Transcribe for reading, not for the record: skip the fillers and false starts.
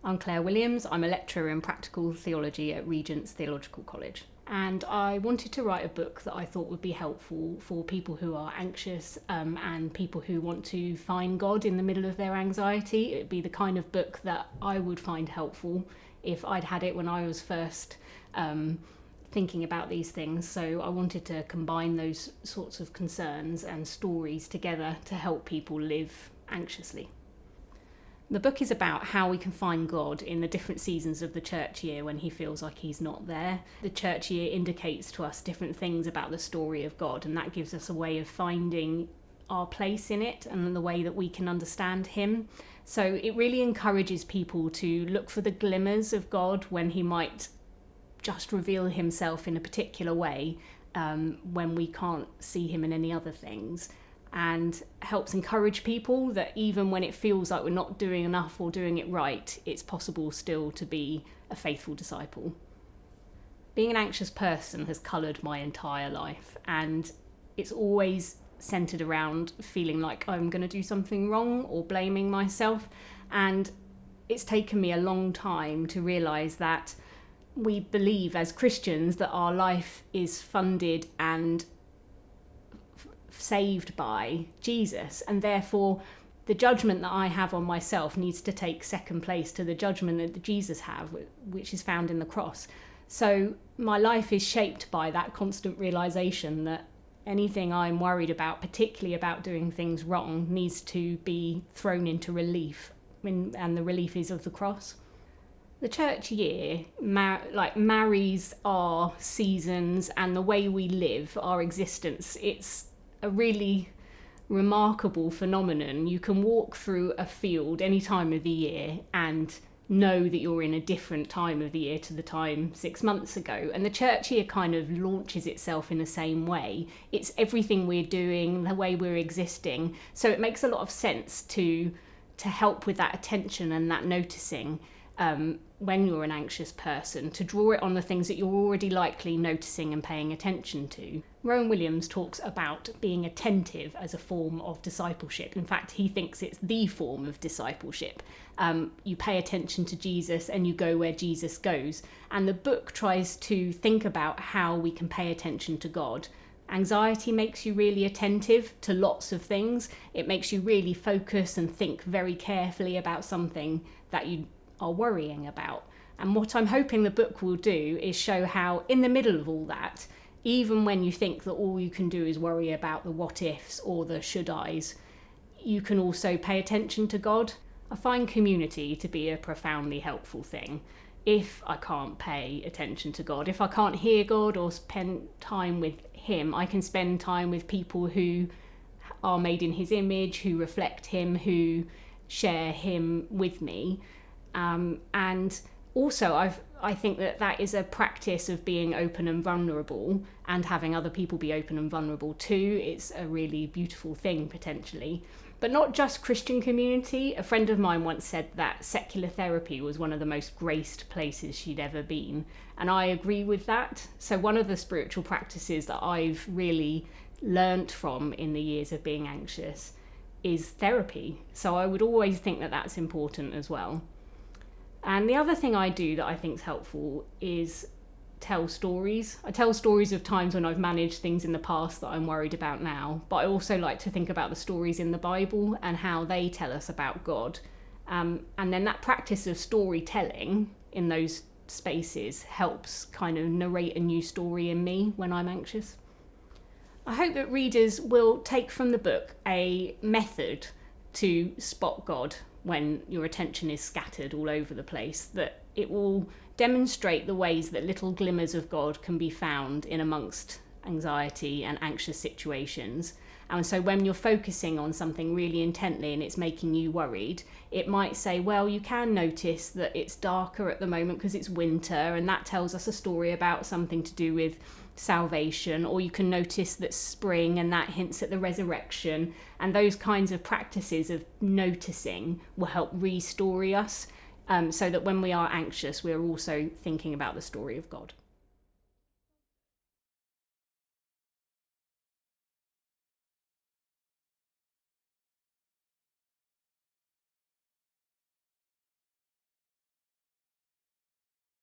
I'm Claire Williams. I'm a lecturer in practical theology at Regent's Theological College. And I wanted to write a book that I thought would be helpful for people who are anxious and people who want to find God in the middle of their anxiety. It'd be the kind of book that I would find helpful if I'd had it when I was first thinking about these things. So I wanted to combine those sorts of concerns and stories together to help people live anxiously. The book is about how we can find God in the different seasons of the church year when he feels like he's not there. The church year indicates to us different things about the story of God, and that gives us a way of finding our place in it and the way that we can understand him. So it really encourages people to look for the glimmers of God when he might just reveal himself in a particular way when we can't see him in any other things. And helps encourage people that even when it feels like we're not doing enough or doing it right, it's possible still to be a faithful disciple. Being an anxious person has coloured my entire life, and it's always centred around feeling like I'm going to do something wrong or blaming myself. And it's taken me a long time to realise that we believe as Christians that our life is funded and saved by Jesus, and therefore the judgment that I have on myself needs to take second place to the judgment that Jesus have, which is found in the cross. So my life is shaped by that constant realization that anything I'm worried about, particularly about doing things wrong, needs to be thrown into relief, and the relief is of the cross. The church year marries our seasons and the way we live, our existence. It's a really remarkable phenomenon. You can walk through a field any time of the year and know that you're in a different time of the year to the time 6 months ago. And the church year kind of launches itself in the same way. It's everything we're doing, the way we're existing. So it makes a lot of sense to help with that attention and that noticing when you're an anxious person, to draw it on the things that you're already likely noticing and paying attention to. Rowan Williams talks about being attentive as a form of discipleship. In fact, he thinks it's the form of discipleship. You pay attention to Jesus and you go where Jesus goes. And the book tries to think about how we can pay attention to God. Anxiety makes you really attentive to lots of things. It makes you really focus and think very carefully about something that you are worrying about. And what I'm hoping the book will do is show how in the middle of all that, even when you think that all you can do is worry about the what ifs or the should I's, you can also pay attention to God. I find community to be a profoundly helpful thing. If I can't pay attention to God, if I can't hear God or spend time with him, I can spend time with people who are made in his image, who reflect him, who share him with me. And also I think that is a practice of being open and vulnerable and having other people be open and vulnerable too. It's a really beautiful thing potentially. But not just Christian community. A friend of mine once said that secular therapy was one of the most graced places she'd ever been. And I agree with that. So one of the spiritual practices that I've really learnt from in the years of being anxious is therapy. So I would always think that that's important as well. And the other thing I do that I think is helpful is tell stories. I tell stories of times when I've managed things in the past that I'm worried about now, but I also like to think about the stories in the Bible and how they tell us about God. And then that practice of storytelling in those spaces helps kind of narrate a new story in me when I'm anxious. I hope that readers will take from the book a method to spot God when your attention is scattered all over the place, that it will demonstrate the ways that little glimmers of God can be found in amongst anxiety and anxious situations. And so when you're focusing on something really intently and it's making you worried, it might say, well, you can notice that it's darker at the moment because it's winter, and that tells us a story about something to do with salvation. Or you can notice that spring, and that hints at the resurrection. And those kinds of practices of noticing will help re-story us, so that when we are anxious, we're also thinking about the story of God.